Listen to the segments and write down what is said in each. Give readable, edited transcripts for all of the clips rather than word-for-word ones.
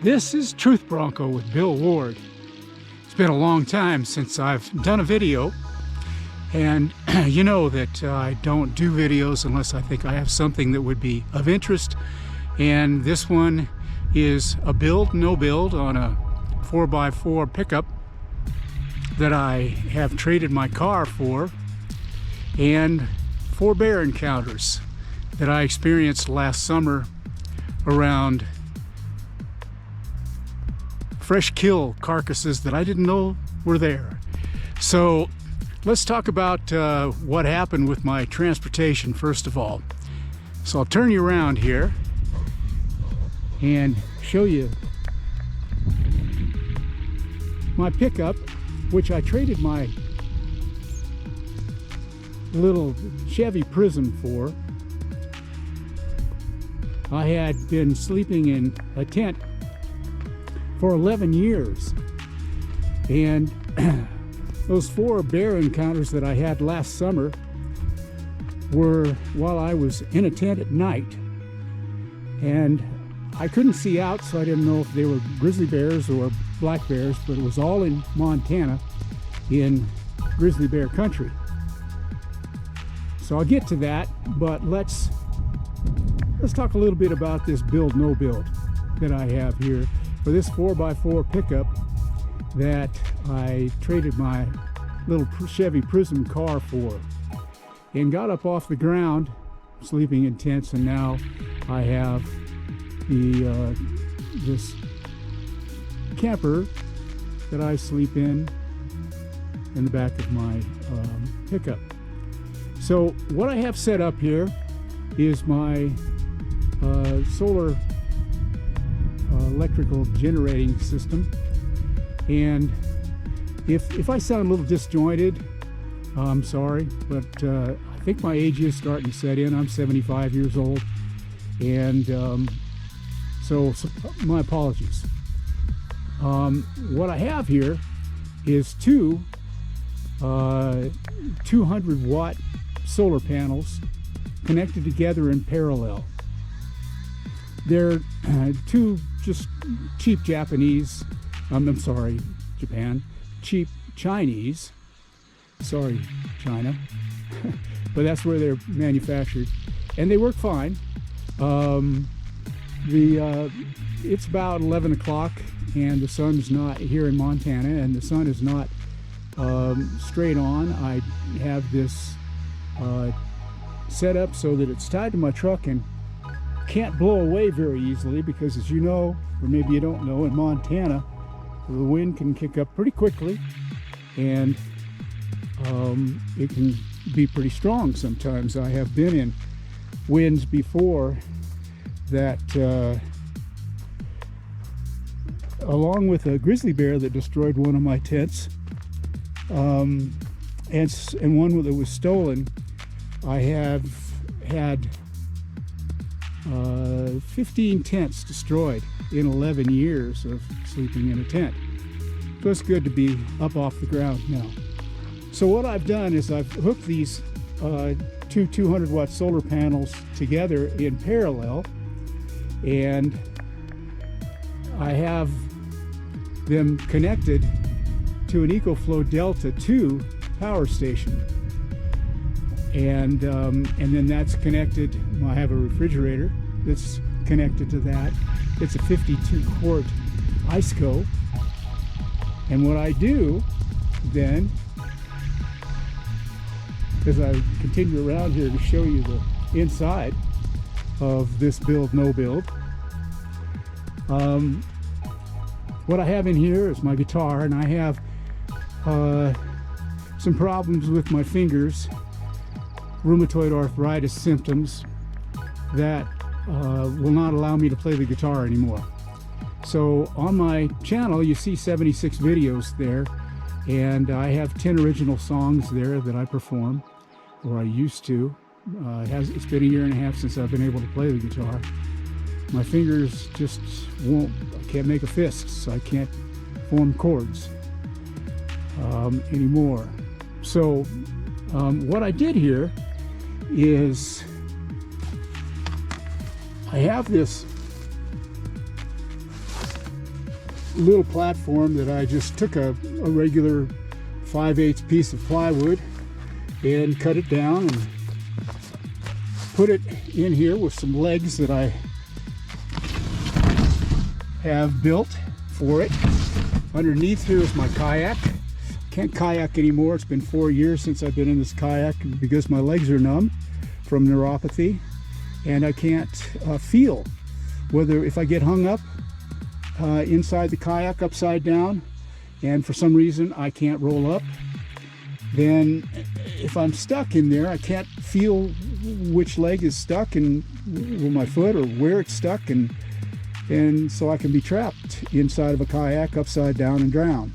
This is Truth Bronco with Bill Ward. It's been a long time since I've done a video, and you know that I don't do videos unless I think I have something that would be of interest, and this one is a build, no build on a 4x4 pickup that I have traded my car for, and 4 bear encounters that I experienced last summer around fresh kill carcasses that I didn't know were there. So let's talk about what happened with my transportation first of all. So I'll turn you around here and show you my pickup, which I traded my little Chevy Prism for. I had been sleeping in a tent for 11 years, and those 4 bear encounters that I had last summer were while I was in a tent at night, and I couldn't see out, so I didn't know if they were grizzly bears or black bears, but it was all in Montana in grizzly bear country. So I'll get to that, but let's talk a little bit about this build no build that I have here for this 4x4 pickup that I traded my little Chevy Prism car for, and got up off the ground sleeping in tents, and now I have the this camper that I sleep in the back of my pickup. So what I have set up here is my solar electrical generating system, and if I sound a little disjointed, I'm sorry, but I think my age is starting to set in. I'm 75 years old, and so my apologies. What I have here is 2 200-watt solar panels connected together in parallel. They're 2 just cheap Japanese, I'm sorry, Japan, cheap Chinese, sorry, China, but that's where they're manufactured, and they work fine. It's about 11 o'clock, and the sun's not here in Montana, and the sun is not straight on. I have this set up so that it's tied to my truck and can't blow away very easily, because as you know, or maybe you don't know, in Montana the wind can kick up pretty quickly, and it can be pretty strong sometimes. I have been in winds before that, along with a grizzly bear that destroyed one of my tents, and one that was stolen. I have had 15 tents destroyed in 11 years of sleeping in a tent. So it's good to be up off the ground now. So what I've done is I've hooked these 2 200-watt solar panels together in parallel, and I have them connected to an EcoFlow Delta 2 power station, and then that's connected. I have a refrigerator that's connected to that. It's a 52-quart IceCo, and what I do then, as I continue around here to show you the inside of this build no build, what I have in here is my guitar, and I have some problems with my fingers, rheumatoid arthritis symptoms that will not allow me to play the guitar anymore. So on my channel you see 76 videos there, and I have 10 original songs there that I perform, or I used to. It's been 1.5 years since I've been able to play the guitar. My fingers just won't, I can't make a fist, so I can't form chords anymore. So what I did here is I have this little platform that I just took a regular 5/8 piece of plywood and cut it down and put it in here with some legs that I have built for it. Underneath here is my kayak. Can't kayak anymore. It's been 4 years since I've been in this kayak because my legs are numb from neuropathy, and I can't feel whether if I get hung up inside the kayak upside down and for some reason I can't roll up, then if I'm stuck in there, I can't feel which leg is stuck and with my foot or where it's stuck, and so I can be trapped inside of a kayak upside down and drown.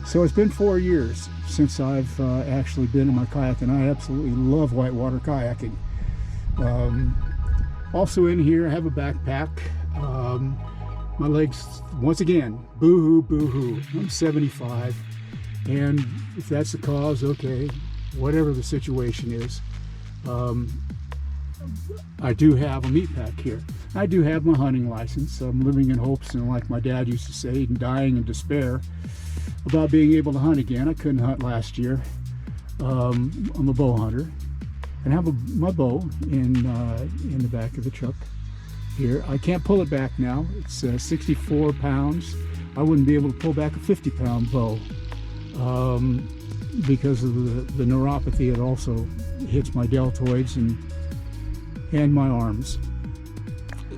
So it's been 4 years since I've actually been in my kayak, and I absolutely love whitewater kayaking. Also in here I have a backpack. My legs, once again, boo-hoo, boo-hoo. I'm 75, and if that's the cause, okay, whatever the situation is. I do have a meat pack here. I do have my hunting license. I'm living in hopes, and like my dad used to say, dying in despair about being able to hunt again. I couldn't hunt last year. I'm a bow hunter, and I have my bow in the back of the truck here. I can't pull it back now. It's 64 pounds. I wouldn't be able to pull back a 50-pound bow because of the neuropathy. It also hits my deltoids and my arms.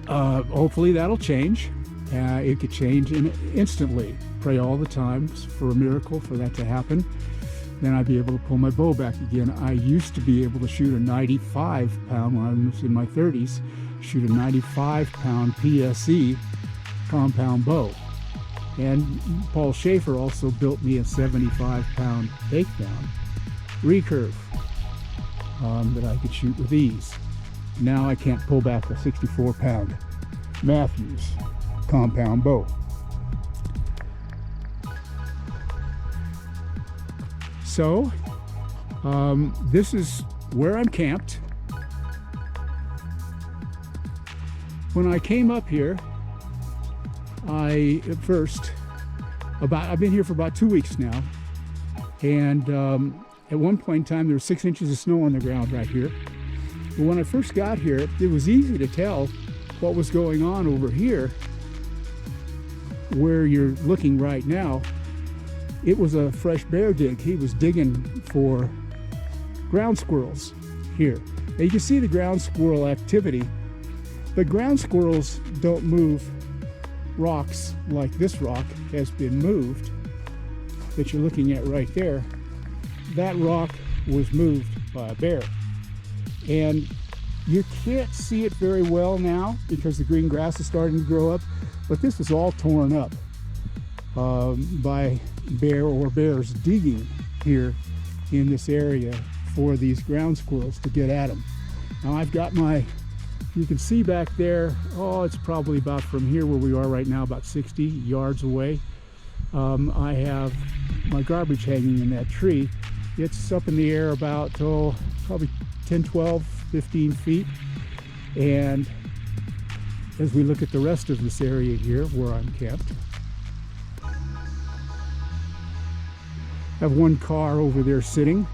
Hopefully that'll change. It could change instantly. Pray all the time for a miracle for that to happen. Then I'd be able to pull my bow back again. I used to be able to shoot a 95-pound when I was in my 30s, shoot a 95-pound PSE compound bow. And Paul Schaefer also built me a 75-pound takedown recurve that I could shoot with ease. Now I can't pull back a 64-pound Matthews compound bow. So this is where I'm camped. When I came up here, I've been here for about 2 weeks now, and at one point in time there was 6 inches of snow on the ground right here. But when I first got here, it was easy to tell what was going on over here where you're looking right now. It was a fresh bear dig. He was digging for ground squirrels here. Now you can see the ground squirrel activity, but ground squirrels don't move rocks like this rock has been moved that you're looking at right there. That rock was moved by a bear. And you can't see it very well now because the green grass is starting to grow up, but this is all torn up by bear or bears digging here in this area for these ground squirrels to get at them. Now I've got you can see back there, it's probably about from here where we are right now, about 60 yards away. I have my garbage hanging in that tree. It's up in the air about, probably 10, 12, 15 feet. And as we look at the rest of this area here where I'm camped, I have one car over there sitting.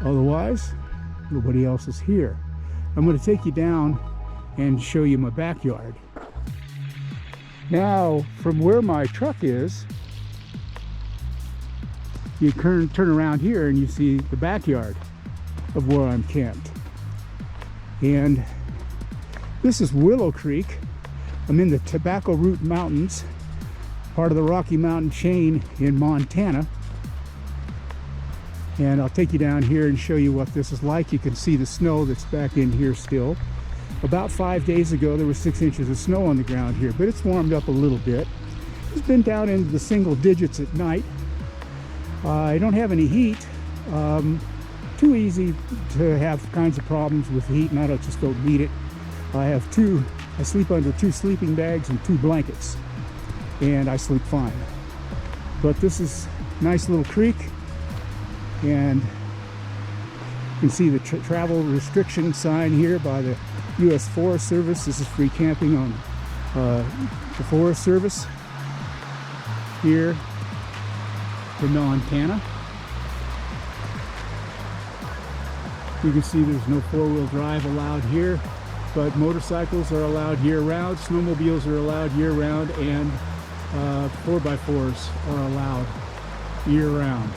Otherwise, nobody else is here. I'm going to take you down and show you my backyard. Now, from where my truck is, you turn around here and you see the backyard of where I'm camped. And this is Willow Creek. I'm in the Tobacco Root Mountains, part of the Rocky Mountain chain in Montana. And I'll take you down here and show you what this is like. You can see the snow that's back in here still. About 5 days ago, there was 6 inches of snow on the ground here, but it's warmed up a little bit. It's been down into the single digits at night. I don't have any heat. Too easy to have kinds of problems with heat, and I just don't need it. I sleep under 2 sleeping bags and 2 blankets, and I sleep fine. But this is a nice little creek, and you can see the travel restriction sign here by the U.S. Forest Service. This is free camping on the Forest Service here in Montana. You can see there's no four-wheel drive allowed here, but motorcycles are allowed year-round, snowmobiles are allowed year-round, and 4x4s are allowed year-round.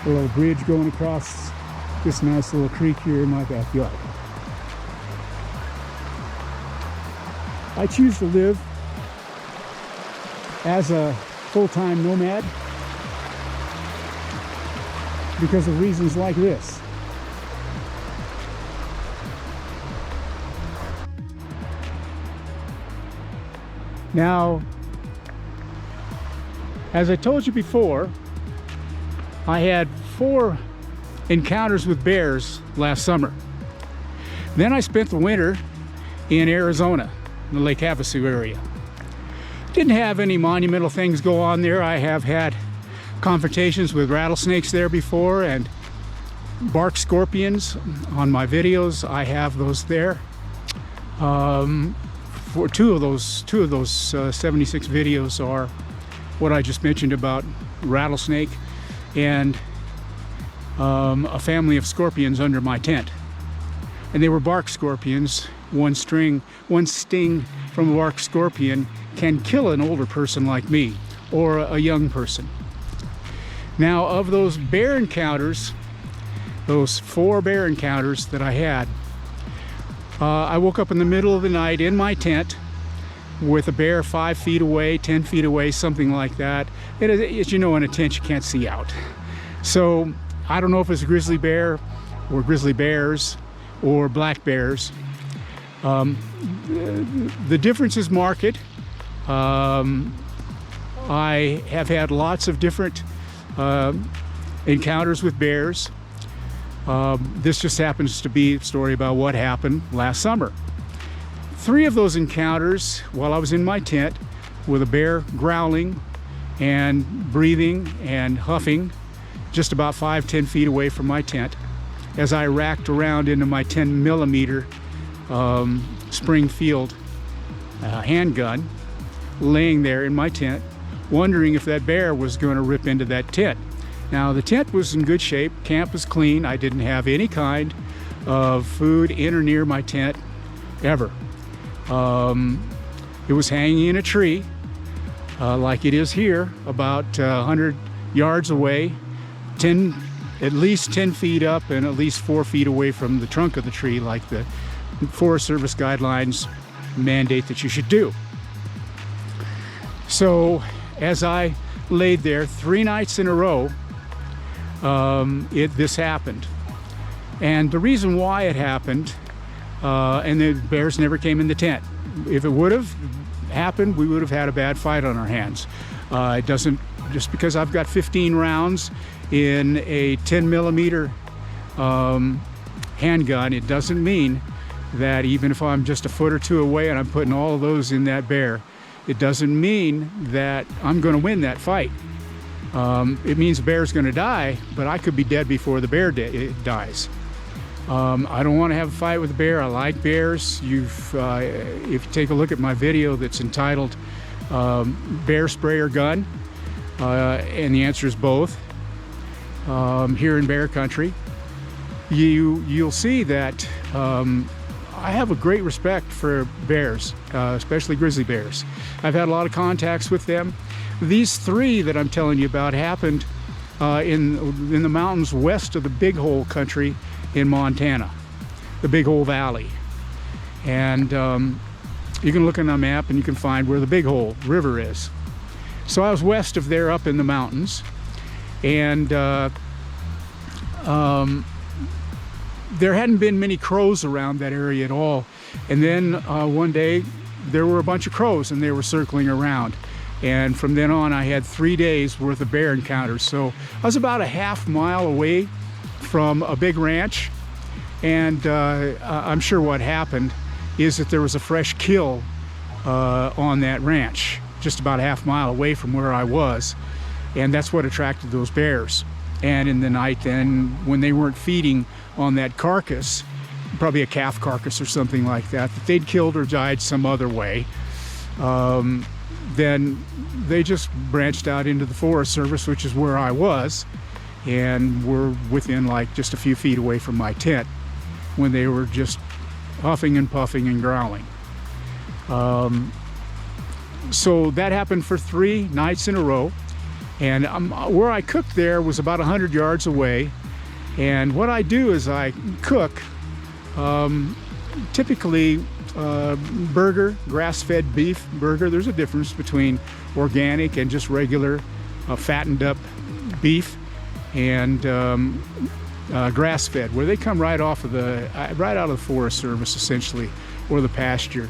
A little bridge going across this nice little creek here in my backyard. I choose to live as a full-time nomad because of reasons like this. Now, as I told you before, I had 4 encounters with bears last summer. Then I spent the winter in Arizona, in the Lake Havasu area. Didn't have any monumental things go on there. I have had confrontations with rattlesnakes there before and bark scorpions on my videos. I have those there. For two of those 76 videos are what I just mentioned about rattlesnake and a family of scorpions under my tent. And they were bark scorpions. One sting from a bark scorpion can kill an older person like me or a young person. Now, of those bear encounters, those 4 bear encounters that I had, I woke up in the middle of the night in my tent with a bear 5 feet away, 10 feet away, something like that. And as you know, in a tent you can't see out. So I don't know if it's a grizzly bear or grizzly bears or black bears. The difference is marked. I have had lots of different encounters with bears. This just happens to be a story about what happened last summer. 3 of those encounters while I was in my tent with a bear growling and breathing and huffing just about 5-10 feet away from my tent as I racked around into my 10mm Springfield handgun, laying there in my tent, wondering if that bear was going to rip into that tent. Now, the tent was in good shape, camp was clean, I didn't have any kind of food in or near my tent, ever. It was hanging in a tree, like it is here, about 100 yards away, at least 10 feet up and at least 4 feet away from the trunk of the tree, like the Forest Service guidelines mandate that you should do. So, as I laid there 3 nights in a row, this happened. And the reason why it happened, and the bears never came in the tent. If it would have happened, we would have had a bad fight on our hands. It doesn't, just because I've got 15 rounds in a 10mm handgun, it doesn't mean that even if I'm just a foot or 2 away and I'm putting all of those in that bear, it doesn't mean that I'm going to win that fight. It means the bear's going to die, but I could be dead before the bear dies. I don't want to have a fight with a bear. I like bears. If you take a look at my video that's entitled Bear Spray or Gun, and the answer is both, here in bear country, you'll see that I have a great respect for bears, especially grizzly bears. I've had a lot of contacts with them. These 3 that I'm telling you about happened in the mountains west of the Big Hole country in Montana, the Big Hole Valley. And you can look on a map and you can find where the Big Hole River is. So I was west of there, up in the mountains, and there hadn't been many crows around that area at all. And then one day there were a bunch of crows and they were circling around. And from then on I had 3 days worth of bear encounters. So I was about a half mile away from a big ranch, and I'm sure what happened is that there was a fresh kill on that ranch, just about a half mile away from where I was, and that's what attracted those bears. And in the night then, when they weren't feeding on that carcass, probably a calf carcass or something like that they'd killed or died some other way. Then they just branched out into the Forest Service, which is where I was, and were within like just a few feet away from my tent when they were just huffing and puffing and growling. So that happened for 3 nights in a row, and where I cooked there was about 100 yards away. And what I do is I cook typically burger, grass-fed beef burger. There's a difference between organic and just regular fattened up beef, and grass-fed, where they come right out of the Forest Service essentially, or the pasture,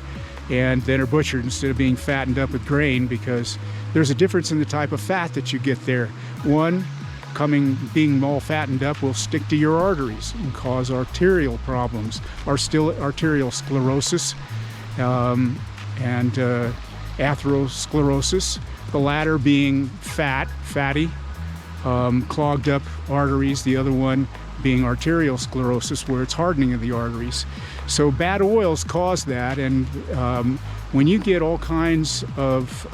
and then are butchered instead of being fattened up with grain, because there's a difference in the type of fat that you get there. One, being all fattened up will stick to your arteries and cause arterial problems, arterial sclerosis, and atherosclerosis. The latter being fatty, clogged up arteries. The other one being arterial sclerosis, where it's hardening of the arteries. So bad oils cause that, and when you get all kinds of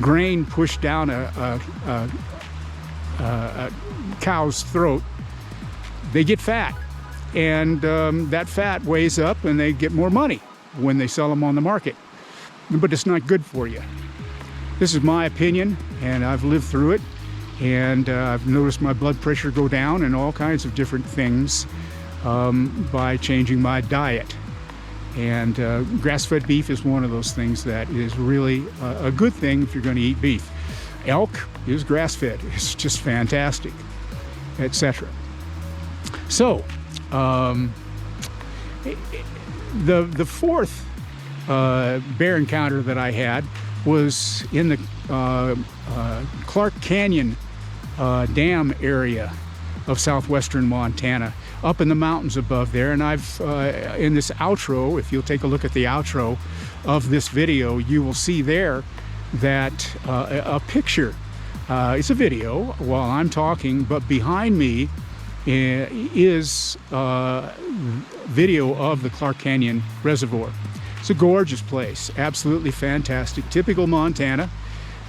grain pushed down a cow's throat, they get fat, and that fat weighs up, and they get more money when they sell them on the market. But it's not good for you. This is my opinion, and I've lived through it, and I've noticed my blood pressure go down and all kinds of different things by changing my diet. And grass-fed beef is one of those things that is really a good thing if you're going to eat beef. Elk is grass-fed. It's just fantastic, etc. So the fourth bear encounter that I had was in the Clark Canyon Dam area of southwestern Montana, up in the mountains above there. And I've in this outro, if you'll take a look at the outro of this video, you will see there that a picture, it's a video while I'm talking, but behind me is video of the Clark Canyon Reservoir. It's a gorgeous place, absolutely fantastic, typical Montana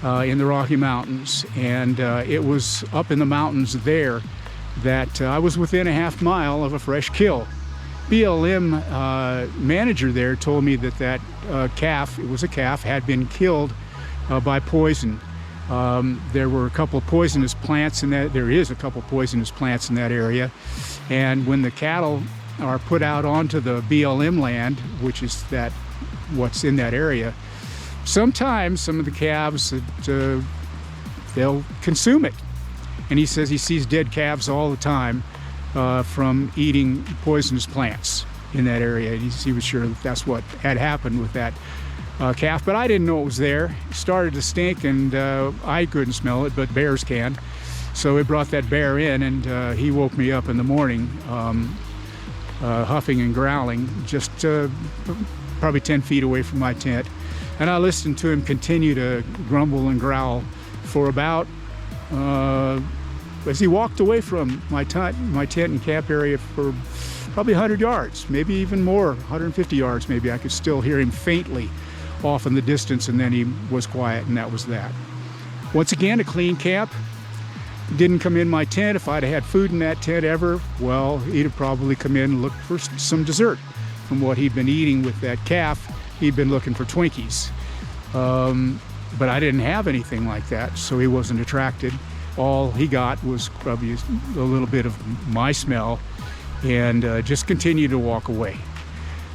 in the Rocky Mountains. And it was up in the mountains there that I was within a half mile of a fresh kill. BLM manager there told me that calf, it was a calf, had been killed by poison. There were a couple of poisonous plants in that. There is a couple of poisonous plants in that area, and when the cattle are put out onto the BLM land, which is what's in that area, sometimes some of the calves they'll consume it. And he says he sees dead calves all the time from eating poisonous plants in that area. He was sure that's what had happened with that calf, but I didn't know it was there. It started to stink, and I couldn't smell it, but bears can. So we brought that bear in, and he woke me up in the morning, huffing and growling, just probably 10 feet away from my tent. And I listened to him continue to grumble and growl for about, as he walked away from my tent and camp area for probably 100 yards, maybe even more, 150 yards maybe. I could still hear him faintly off in the distance, and then he was quiet, and that was that. Once again, a clean camp. Didn't come in my tent. If I'd had food in that tent ever, well, he'd have probably come in and looked for some dessert. From what he'd been eating with that calf, he'd been looking for Twinkies. But I didn't have anything like that, so he wasn't attracted. All he got was probably a little bit of my smell, and just continued to walk away.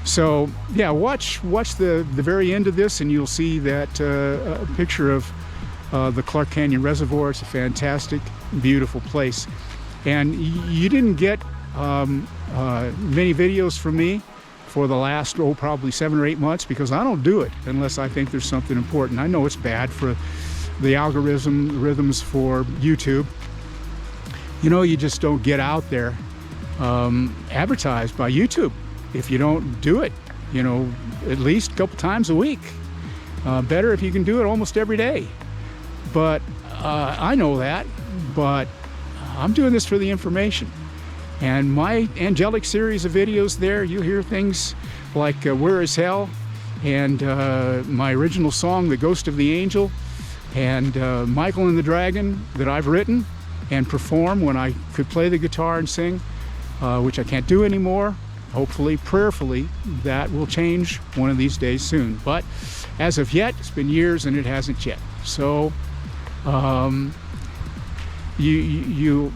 So yeah, watch the very end of this, and you'll see that a picture of the Clark Canyon Reservoir. It's a fantastic, beautiful place. And you didn't get many videos from me for the last, probably 7 or 8 months, because I don't do it unless I think there's something important. I know it's bad for the algorithms for YouTube. You know, you just don't get out there advertised by YouTube if you don't do it, you know, at least a couple times a week. Better if you can do it almost every day. But I know that, but I'm doing this for the information. And my angelic series of videos there, you hear things like Where is Hell, and my original song, The Ghost of the Angel, and Michael and the Dragon that I've written and perform when I could play the guitar and sing, which I can't do anymore. Hopefully, prayerfully, that will change one of these days soon. But as of yet, it's been years and it hasn't yet. So you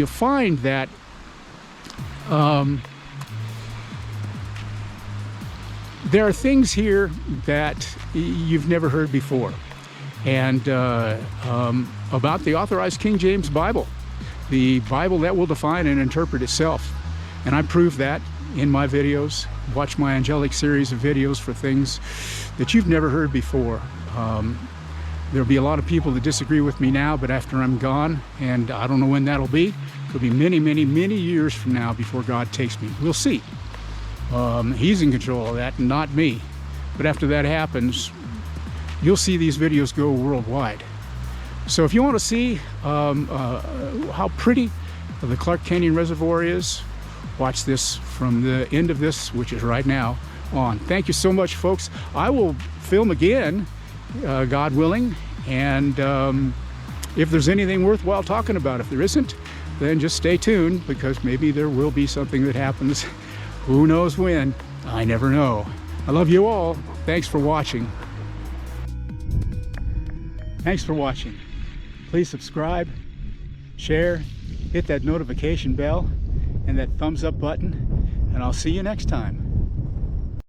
find that there are things here that you've never heard before, and about the authorized King James Bible, the Bible that will define and interpret itself. And I prove that in my videos. Watch my angelic series of videos for things that you've never heard before. There'll be a lot of people that disagree with me now, but after I'm gone, and I don't know when that'll be, it'll be many, many, many years from now before God takes me. We'll see. He's in control of that, not me. But after that happens, you'll see these videos go worldwide. So if you want to see how pretty the Clark Canyon Reservoir is, watch this from the end of this, which is right now, on. Thank you so much, folks. I will film again, God willing, and if there's anything worthwhile talking about. If there isn't, then just stay tuned, because maybe there will be something that happens. Who knows when? I never know. I love you all. Thanks for watching. Thanks for watching. Please subscribe, share, hit that notification bell and that thumbs up button, and I'll see you next time.